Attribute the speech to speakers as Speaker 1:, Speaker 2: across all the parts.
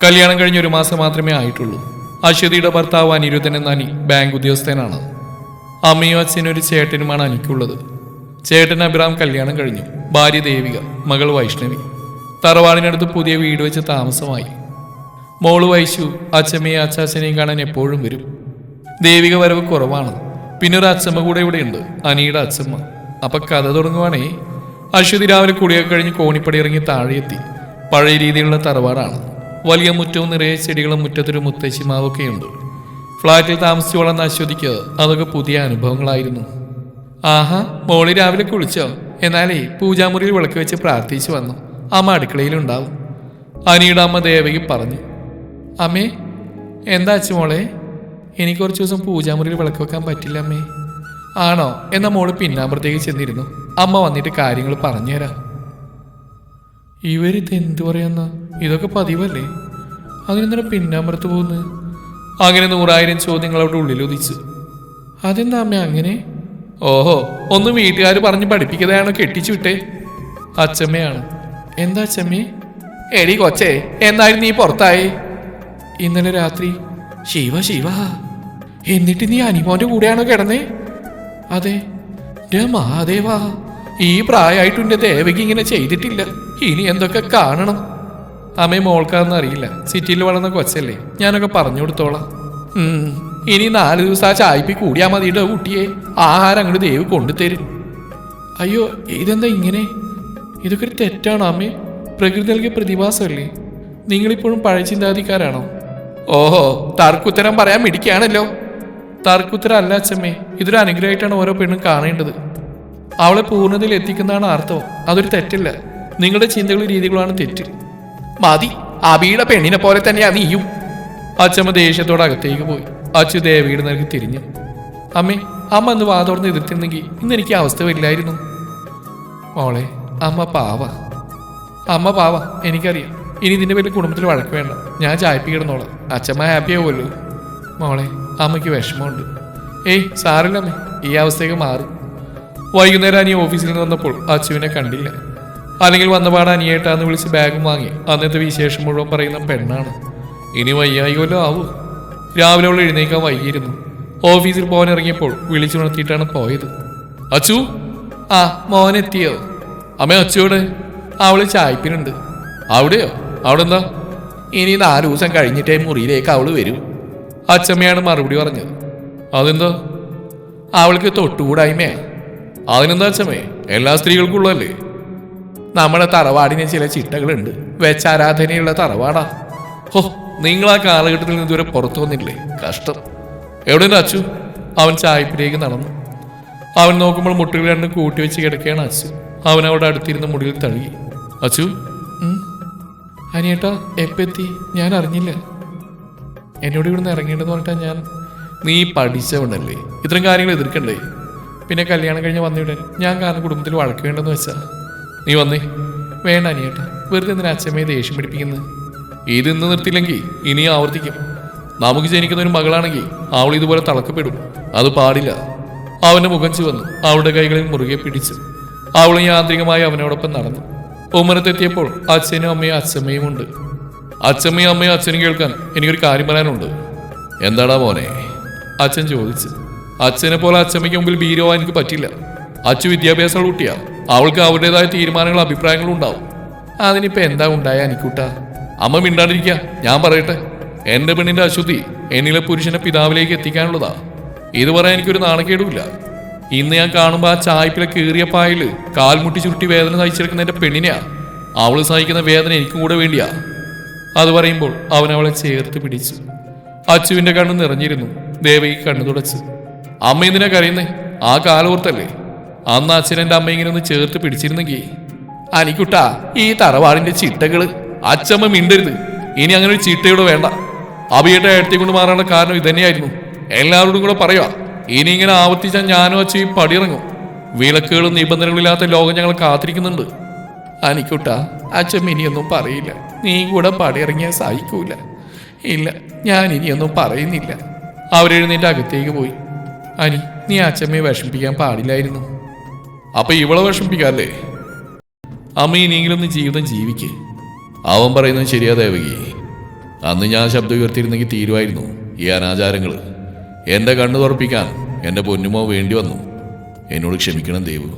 Speaker 1: കല്യാണം കഴിഞ്ഞ് 1 മാസം മാത്രമേ ആയിട്ടുള്ളൂ. അശ്വതിയുടെ ഭർത്താവ് അനിരുദ്ധൻ എന്ന അനി ബാങ്ക് ഉദ്യോഗസ്ഥനാണ്. അമ്മയും അച്ഛനും ഒരു ചേട്ടനുമാണ് അനിക്കുള്ളത്. ചേട്ടൻ അഭിറാം കല്യാണം കഴിഞ്ഞു. ഭാര്യ ദേവിക, മകൾ വൈഷ്ണവി. തറവാടിനടുത്ത് പുതിയ വീട് വെച്ച് താമസമായി. മോള് വൈശു അച്ഛമ്മയും അച്ചാച്ചനെയും കാണാൻ എപ്പോഴും വരും. ദേവിക വരവ് കുറവാണ്. പിന്നെ ഒരു അച്ഛമ്മ കൂടെ ഇവിടെയുണ്ട്, അനിയുടെ അച്ഛമ്മ. അപ്പൊ കഥ തുടങ്ങുവാണേ. അശ്വതി രാവിലെ കുളിയൊക്കെ കഴിഞ്ഞ് കോണിപ്പടി ഇറങ്ങി താഴെയെത്തി. പഴയ രീതിയിലുള്ള തറവാടാണ്. വലിയ മുറ്റവും നിറയെ ചെടികളും മുറ്റത്തൊരു മുത്തശ്ശിമാവൊക്കെയുണ്ട്. ഫ്ലാറ്റിൽ താമസിച്ചു വളർന്ന അശ്വതിക്ക് അതൊക്കെ പുതിയ അനുഭവങ്ങളായിരുന്നു. ആഹാ, മോളി രാവിലെ കുളിച്ചോ? എന്നാലേ പൂജാമുറിയിൽ വിളക്ക് വെച്ച് പ്രാർത്ഥിച്ചു വന്നു. അമ്മ അടുക്കളയിലുണ്ടാവും. അനിയുടെ അമ്മ ദേവകി പറഞ്ഞു. അമ്മേ, എന്താ അച്ഛമോളെ? എനിക്ക് കുറച്ച് ദിവസം പൂജാമുറിയിൽ വിളക്ക് വെക്കാൻ പറ്റില്ല അമ്മേ. ആണോ? എന്നാ മോള് പിന്നാമ്പുറത്തേക്ക് ചെന്നിരുന്നു. അമ്മ വന്നിട്ട് കാര്യങ്ങൾ പറഞ്ഞുതരാം. ഇവരിത് എന്തു പറയാന്ന? ഇതൊക്കെ പതിവല്ലേ? അതിനെന്തിനാ പിന്നാമ്പുറത്ത് പോകുന്നത്? അങ്ങനെ 100,000 ചോദ്യങ്ങൾ അവിടെ ഉള്ളിലൊതിച്ചു. അതെന്താ അമ്മ അങ്ങനെ? ഓഹോ, ഒന്ന് വീട്ടുകാർ പറഞ്ഞ് പഠിപ്പിക്കുന്നതാണോ കെട്ടിച്ചു വിട്ടേ? അച്ഛമ്മയാണ്. എന്താ അച്ഛമ്മേ? എടി കൊച്ചേ, എന്നായിരുന്നു നീ പുറത്തായി? ഇന്നലെ രാത്രി. ശിവ ശിവ, എന്നിട്ട് നീ അനിമോന്റെ കൂടെയാണോ കിടന്നേ? അതെ. മഹാദേവാ, ഈ പ്രായമായിട്ടുണ്ട് ദേവകി ഇങ്ങനെ ചെയ്തിട്ടില്ല. ഇനി എന്തൊക്കെ കാണണം. അമ്മേ, മോൾക്കാന്ന് അറിയില്ല, സിറ്റിയിൽ വളർന്ന കൊച്ചല്ലേ, ഞാനൊക്കെ പറഞ്ഞു കൊടുത്തോളാം. ഇനി 4 ദിവസം ആ ചായപ്പി കൂടിയാ മതിയുടെ കുട്ടിയെ. ആഹാരം അങ്ങോട്ട് ദേവ് കൊണ്ടുതരും. അയ്യോ, ഇതെന്താ ഇങ്ങനെ? ഇതൊക്കെ ഒരു തെറ്റാണോ അമ്മേ? പ്രകൃതി നൽകിയ പ്രതിഭാസമല്ലേ? നിങ്ങളിപ്പോഴും പഴയ ചിന്താധികാരാണോ? ഓഹോ, തർക്കുത്തരം പറയാൻ മിടിക്കുകയാണല്ലോ. തർക്കുത്തരം അല്ല അച്ഛമ്മേ, ഇതൊരു അനുഗ്രഹമായിട്ടാണ് ഓരോ പെണ്ണും കാണേണ്ടത്. അവളെ പൂർണ്ണതയിൽ എത്തിക്കുന്നതാണ് അർത്ഥം. അതൊരു തെറ്റല്ല. നിങ്ങളുടെ ചിന്തകളും രീതികളാണ് തെറ്റ്. മതി, അബിയുടെ പെണ്ണിനെ പോലെ തന്നെയാ നീയും. അച്ഛമ്മ ദേഷ്യത്തോടെ അകത്തേക്ക് പോയി. അച്ചു ദേവിയുടെ നേർക്ക് തിരിഞ്ഞു. അമ്മേ, അമ്മ അന്ന് വാതോർന്ന് എതിർത്തിരുന്നെങ്കിൽ ഇന്ന് എനിക്ക് അവസ്ഥ വരില്ലായിരുന്നു. മോളെ, അമ്മ പാവ, എനിക്കറിയാം. ഇനി ഇതിന്റെ പേരിൽ കുടുംബത്തിൽ വഴക്ക് വേണ്ട. ഞാൻ ചായപ്പിക്കിടുന്നോളാം. അച്ഛമ്മ ഹാപ്പി ആവുമല്ലോ. മോളെ, അമ്മയ്ക്ക് വിഷമമുണ്ട്. ഏയ് സാറില്ലമ്മേ, ഈ അവസ്ഥയൊക്കെ മാറും. വൈകുന്നേരം അനിയ ഓഫീസിൽ നിന്ന് വന്നപ്പോൾ അച്ചുവിനെ കണ്ടില്ല. അല്ലെങ്കിൽ വന്നപാട് അനിയേട്ടാന്ന് വിളിച്ച് ബാഗും വാങ്ങി അന്നത്തെ വിശേഷം മുഴുവൻ പറയുന്ന പെണ്ണാണ്. ഇനി വയ്യായികല്ലോ ആവൂ. രാവിലെ അവൾ എഴുന്നേക്കാൻ വൈകിയിരുന്നു. ഓഫീസിൽ പോകാൻ ഇറങ്ങിയപ്പോൾ വിളിച്ചുണർത്തിയിട്ടാണ് പോയത്. അച്ചു, ആ മോനെത്തിയോ? അമ്മ, അച്ചുവിടെ? അവള് ചായപ്പിനുണ്ട്. അവിടെയോ? അവിടെ എന്താ? ഇനി 4 ദിവസം കഴിഞ്ഞിട്ടേ മുറിയിലേക്ക് അവള് വരൂ. അച്ചമ്മയാണ് മറുപടി പറഞ്ഞത്. അതെന്താ? അവൾക്ക് തൊട്ടുകൂടായ്മയാ. അതിനെന്താ അച്ഛമ്മേ? എല്ലാ സ്ത്രീകൾക്കുള്ളതല്ലേ? നമ്മുടെ തറവാടിന് ചില ചിട്ടകളുണ്ട്. വെച്ചാരാധനയുള്ള തറവാടാ. ഹോ, നിങ്ങൾ ആ കാലഘട്ടത്തിൽ നിന്ന് ഇതുവരെ പുറത്തു വന്നില്ലേ? കഷ്ടം. എവിടെ അച്ചു? അവൻ ചായപ്പിലേക്ക് നടന്നു. അവൻ നോക്കുമ്പോൾ മുട്ടുകൾ രണ്ടും കൂട്ടിവെച്ച് കിടക്കുകയാണ് അച്ചു. അവൻ അവിടെ അടുത്തിരുന്ന് മുടിയിൽ തഴുകി. അച്ചു, അനിയേട്ടാ എപ്പെത്തി? ഞാൻ അറിഞ്ഞില്ല. എന്നോട് ഇവിടുന്ന് ഇറങ്ങേണ്ടെന്ന് പറഞ്ഞിട്ടാ ഞാൻ. നീ പഠിച്ചവണല്ലേ, ഇത്തരം കാര്യങ്ങൾ എതിർക്കണ്ടേ? പിന്നെ കല്യാണം കഴിഞ്ഞ് വന്നിവിടെ ഞാൻ കാരണം കുടുംബത്തിൽ വഴക്ക് വേണ്ടെന്ന് വെച്ചാ. നീ വന്നേ. വേണ്ട അനിയേട്ടാ, വെറുതെ എന്തിനാ അച്ഛമ്മയെ ദേഷ്യം പിടിപ്പിക്കുന്നത്? ഇത് ഇന്ന് നിർത്തിയില്ലെങ്കിൽ ഇനി ആവർത്തിക്കും. നമുക്ക് ജനിക്കുന്ന ഒരു മകളാണെങ്കിൽ അവൾ ഇതുപോലെ തളക്കപ്പെടും. അത് പാടില്ല. അവന്റെ മുഖം ചുവന്നു. അവളുടെ കൈകളിൽ മുറുകെ പിടിച്ചു. അവൾ യാന്ത്രികമായി അവനോടൊപ്പം നടന്നു. ഉമ്മറത്തെത്തിയപ്പോൾ അച്ഛനും അമ്മയും അച്ഛമ്മയും ഉണ്ട്. അച്ഛമ്മയും അമ്മയും അച്ഛനും കേൾക്കാൻ എനിക്കൊരു കാര്യം പറയാനുണ്ട്. എന്താടാ മോനെ? അച്ഛൻ ചോദിച്ചു. അച്ഛനെ പോലെ അച്ഛമ്മയ്ക്ക് മുമ്പിൽ ഭീരുവാൻ എനിക്ക് പറ്റില്ല. അച്ചു വിദ്യാഭ്യാസമുള്ള കുട്ടിയാ. അവൾക്ക് അവരുടേതായ തീരുമാനങ്ങളും അഭിപ്രായങ്ങളും ഉണ്ടാവും. അതിനിപ്പോ എന്താ ഉണ്ടായ അനിക്കൂട്ടാ? അമ്മ മിണ്ടാണ്ടിരിക്കുക, ഞാൻ പറയട്ടെ. എന്റെ പെണ്ണിന്റെ അശുദ്ധി എന്നിലെ പുരുഷനെ പിതാവിലേക്ക് എത്തിക്കാനുള്ളതാ. ഇത് പറയാൻ എനിക്കൊരു നാണക്കേടുമില്ല. ഇന്ന് ഞാൻ കാണുമ്പോൾ ആ ചായപ്പിലെ കീറിയ പായല് കാൽമുട്ടി ചുരുട്ടി വേദന സഹിച്ചെടുക്കുന്ന എന്റെ പെണ്ണിനെയാ. അവള് സഹിക്കുന്ന വേദന എനിക്കും കൂടെ വേണ്ടിയാ. അത് പറയുമ്പോൾ അവൻ അവളെ ചേർത്ത് പിടിച്ചു. അച്ചുവിന്റെ കണ്ണ് നിറഞ്ഞിരുന്നു. ദേവകി കണ്ണു തുടച്ചു. അമ്മ എന്തിനാ കരയുന്നേ? ആ കാലോർത്തല്ലേ? അന്ന് അച്ഛനെന്റെ അമ്മ ഇങ്ങനെ ഒന്ന് ചേർത്ത് പിടിച്ചിരുന്നെങ്കിൽ. അനിക്കുട്ടാ, ഈ തറവാടിന്റെ ചിട്ടകള് അച്ഛമ്മ മിണ്ടരുത്. ഇനി അങ്ങനെ ഒരു ചിട്ടയോടെ വേണ്ട. അഭിയുടെ അടുത്തേ കൊണ്ട് മാറാനുള്ള കാരണം ഇതന്നെയായിരുന്നു. എല്ലാവരോടും കൂടെ പറയുക, ഇനി ഇങ്ങനെ ആവർത്തിച്ചാൽ ഞാനും അച്ഛയും പടിയിറങ്ങും. വിലക്കുകളും നിബന്ധനകളില്ലാത്ത ലോകം ഞങ്ങൾ കാത്തിരിക്കുന്നുണ്ട്. അനിക്കുട്ടാ, അച്ഛൻ ഇനിയൊന്നും പറയില്ല. നീ കൂടെ പടിയിറങ്ങിയാൽ സഹിക്കൂല. ഇല്ല, ഞാൻ ഇനിയൊന്നും പറയുന്നില്ല. അവരെഴുന്നേറ്റ് അകത്തേക്ക് പോയി. അനി, നീ അച്ഛമ്മയെ വിഷമിപ്പിക്കാൻ പാടില്ലായിരുന്നു. അപ്പൊ ഇവളെ വിഷമിപ്പിക്കാല്ലേ? അമ്മ ഇനിയെങ്കിലും ഒന്ന് ജീവിതം ജീവിക്കേ. അവൻ പറയുന്നത് ശരിയാ ദേവകി.
Speaker 2: അന്ന് ഞാൻ ശബ്ദം ഉയർത്തിയിരുന്നെങ്കിൽ തീരുമായിരുന്നു ഈ അനാചാരങ്ങൾ. എൻ്റെ കണ്ണു തുറപ്പിക്കാൻ എൻ്റെ പൊന്നുമോ വേണ്ടി വന്നു. എന്നോട് ക്ഷമിക്കണം ദേവു.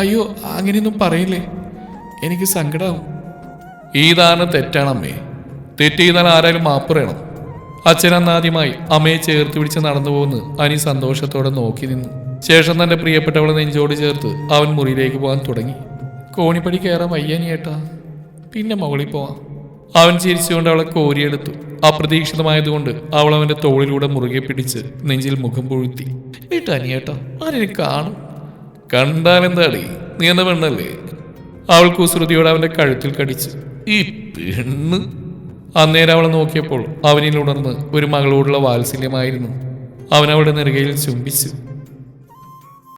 Speaker 1: അയ്യോ, അങ്ങനെയൊന്നും പറയില്ലേ, എനിക്ക് സങ്കടമാവും. ഈ ധാരണ തെറ്റാണമ്മേ. തെറ്റ് ചെയ്താൽ ആരായാലും മാപ്പ് പറയണം. അച്ഛൻ അന്നാദ്യമായി അമ്മയെ ചേർത്ത് പിടിച്ച് നടന്നു പോകുന്നു അനി സന്തോഷത്തോടെ നോക്കി നിന്നു. ശേഷം തന്റെ പ്രിയപ്പെട്ടവളെ നെഞ്ചോട് ചേർത്ത് അവൻ മുറിയിലേക്ക് പോകാൻ തുടങ്ങി. കോണിപ്പടി കയറാൻ വയ്യാനിയേട്ടാ, പിന്നെ മുകളിൽ പോവാം. അവൻ ചിരിച്ചുകൊണ്ട് അവളെ കോരിയെടുത്തു. അപ്രതീക്ഷിതമായതുകൊണ്ട് അവൾ അവന്റെ തോളിലൂടെ മുറുകെ പിടിച്ച് നെഞ്ചിൽ മുഖം പൊഴുത്തി. ഏട്ടാനിയേട്ടാ, ആരെന്നെ കാണും. കണ്ടാലെന്താടി, നീ എന്ന പെണ്ണല്ലേ? അവൾ കുസൃതിയോടെ അവന്റെ കഴുത്തിൽ കടിച്ചു. ഈ പെണ്ണ്. അന്നേരം അവളെ നോക്കിയപ്പോൾ അവനിൽ ഉണർന്ന് ഒരു മകളോടുള്ള വാത്സല്യമായിരുന്നു. അവൻ അവളുടെ നെറുകയിൽ ചുംബിച്ചു.